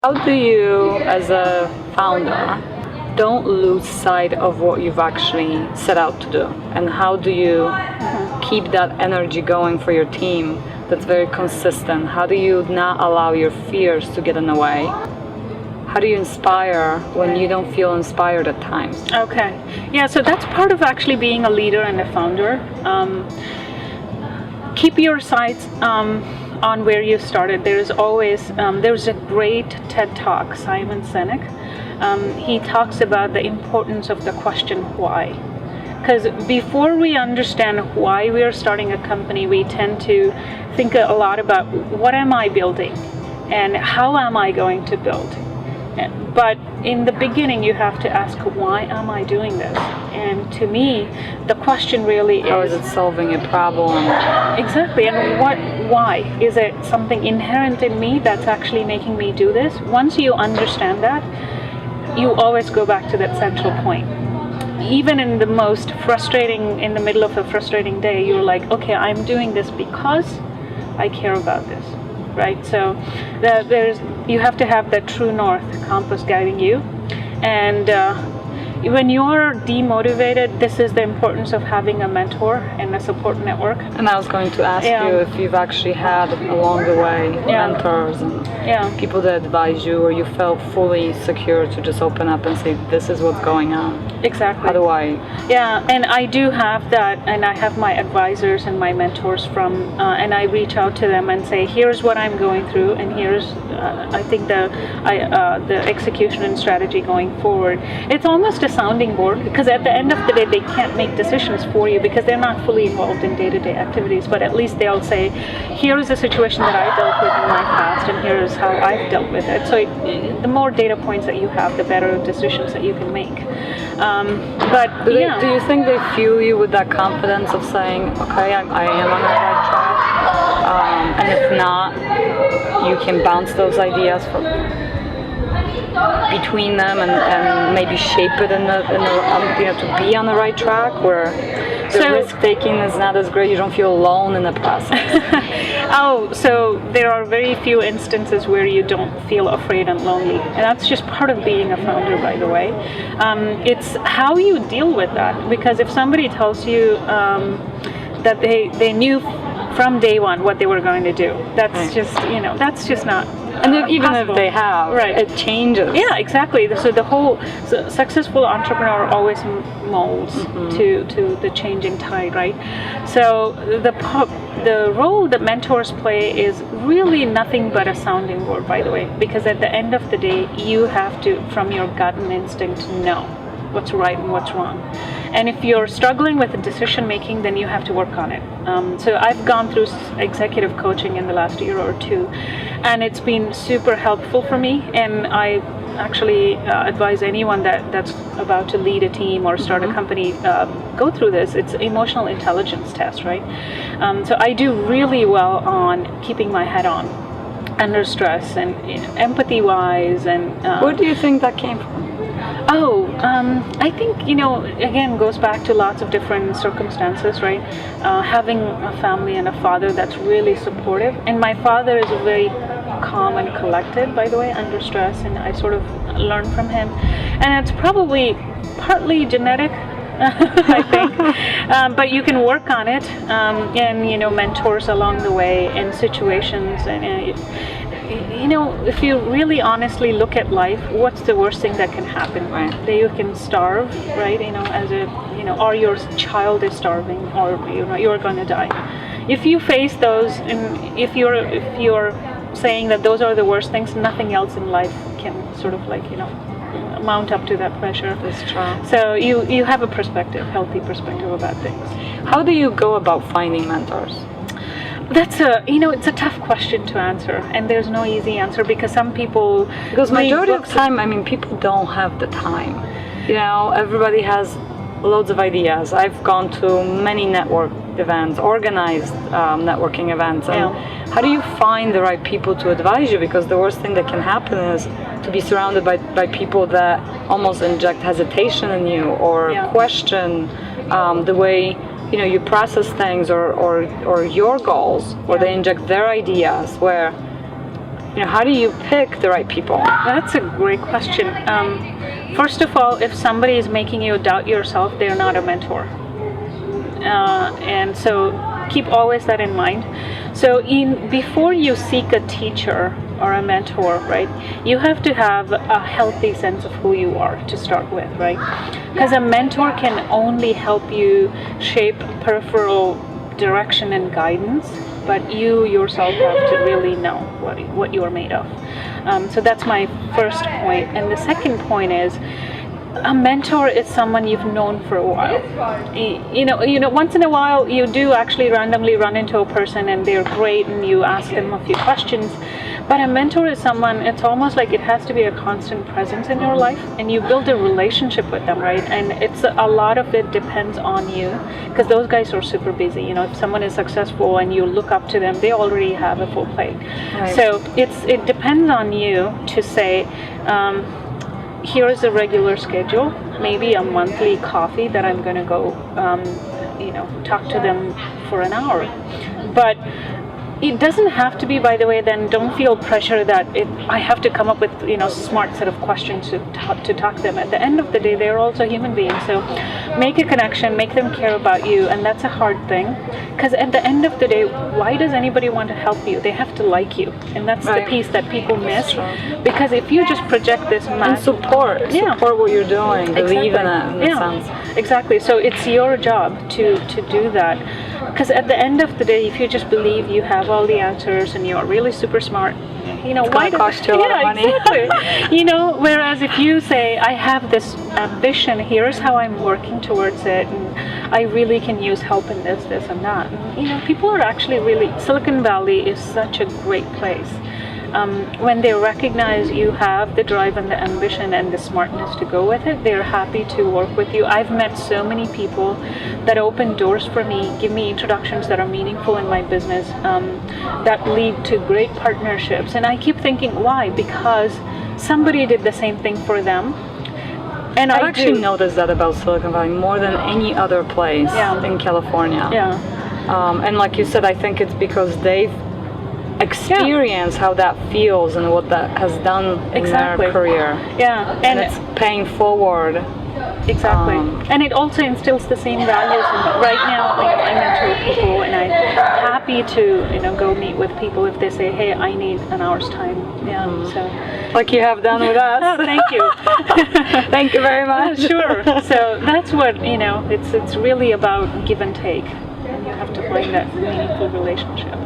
How do you, as a founder, don't lose sight of what you've actually set out to do? And how do you keep that energy going for your team that's very consistent? How do you not allow your fears to get in the way? How do you inspire when you don't feel inspired at times? Okay. Yeah, so that's part of actually being a leader and a founder. Keep your sights on where you started. There's a great TED Talk, Simon Sinek. He talks about the importance of the question why. Because before we understand why we are starting a company, we tend to think a lot about what am I building and how am I going to build. But in the beginning, you have to ask, why am I doing this? And to me, the question really is... How is it solving a problem? Exactly. And why? Is it something inherent in me that's actually making me do this? Once you understand that, you always go back to that central point. Even in the middle of a frustrating day, you're like, okay, I'm doing this because I care about this. Right, so you have to have that true north compass guiding you, and when you're demotivated, this is the importance of having a mentor and a support network. And I was going to ask you if you've actually had along the way mentors and people that advise you, or you felt fully secure to just open up and say, this is what's going on. Exactly. How do I? Yeah, and I do have that, and I have my advisors and my mentors and I reach out to them and say, here's what I'm going through, and here's I think the execution and strategy going forward. It's almost a sounding board, because at the end of the day, they can't make decisions for you because they're not fully involved in day-to-day activities, but at least they'll say, here is a situation that I dealt with in my past, and here is how I've dealt with it. So the more data points that you have, the better decisions that you can make. Do you think they fuel you with that confidence of saying, okay, I am on the right track, and if not, you can bounce those ideas between them and maybe shape it to be on the right track, where the risk taking is not as great, you don't feel alone in the process? So there are very few instances where you don't feel afraid and lonely, and that's just part of being a founder, by the way. It's how you deal with that, because if somebody tells you that they knew from day one what they were going to do, that's just not. And even possible. If they have, it changes. Yeah, exactly. So the whole successful entrepreneur always molds to the changing tide, right? So the role that mentors play is really nothing but a sounding board, by the way, because at the end of the day, you have to, from your gut and instinct, know what's right and what's wrong. And if you're struggling with the decision making, then you have to work on it. So I've gone through executive coaching in the last year or two, and it's been super helpful for me. And I actually advise anyone that's about to lead a team or start a company, go through this. It's emotional intelligence test, right? So I do really well on keeping my head on under stress and empathy wise. And where do you think that came from? I think, again, goes back to lots of different circumstances, right? Having a family and a father that's really supportive. And my father is very calm and collected, by the way, under stress, and I sort of learned from him. And it's probably partly genetic, I think, but you can work on it, and mentors along the way in situations, and if you really honestly look at life, what's the worst thing that can happen? Right. That you can starve, right? Or your child is starving, or you're going to die. If you face those, and if you're saying that those are the worst things, nothing else in life can sort of mount up to that pressure. That's true. So you have a healthy perspective about things. How do you go about finding mentors? That's it's a tough question to answer, and there's no easy answer, because some people... Because majority of the time, people don't have the time. Everybody has loads of ideas. I've gone to many network events, organized networking events, and how do you find the right people to advise you? Because the worst thing that can happen is to be surrounded by people that almost inject hesitation in you, or question the way you process things, or your goals, or they inject their ideas, where how do you pick the right people? That's a great question. First of all, if somebody is making you doubt yourself, they're not a mentor. And so keep always that in mind. So before you seek a teacher or a mentor, right, you have to have a healthy sense of who you are to start with, right? Because a mentor can only help you shape peripheral direction and guidance, but you yourself have to really know what you are made of. So that's my first point. And the second point is, a mentor is someone you've known for a while. Once in a while you do actually randomly run into a person and they're great and you ask them a few questions. But a mentor is someone, it's almost like it has to be a constant presence in your life, and you build a relationship with them, right? And it's a lot of it depends on you, because those guys are super busy. If someone is successful and you look up to them, they already have a full plate. Right. So it depends on you to say, here is a regular schedule, maybe a monthly coffee that I'm going to go, talk to them for an hour. But it doesn't have to be, by the way, then don't feel pressure that I have to come up with, smart set of questions to talk to them. At the end of the day, they're also human beings. So make a connection, make them care about you. And that's a hard thing. Because at the end of the day, why does anybody want to help you? They have to like you. And that's the piece that people miss. Because if you just project this and support what you're doing, believe in it, in a sense. Exactly. So it's your job to do that. Because at the end of the day, if you just believe you have all the answers and you're really super smart, why cost you a lot of money? Exactly. Whereas if you say, I have this ambition, here's how I'm working towards it, and I really can use help in this, and that. And, people are actually Silicon Valley is such a great place. When they recognize you have the drive and the ambition and the smartness to go with it, they're happy to work with you. I've met so many people that open doors for me, give me introductions that are meaningful in my business, that lead to great partnerships. And I keep thinking, why? Because somebody did the same thing for them. And I've actually noticed that about Silicon Valley more than any other place in California. Yeah. And like you said, I think it's because they've experience how that feels and what that has done in their career. Yeah, and it's paying forward. Exactly. And it also instills the same values. And right now, I mentor people, and I'm happy to go meet with people if they say, "Hey, I need an hour's time." Yeah. So, like you have done with us. Oh, thank you. Thank you very much. Sure. So that's what it's really about, give and take, and you have to find that meaningful relationship.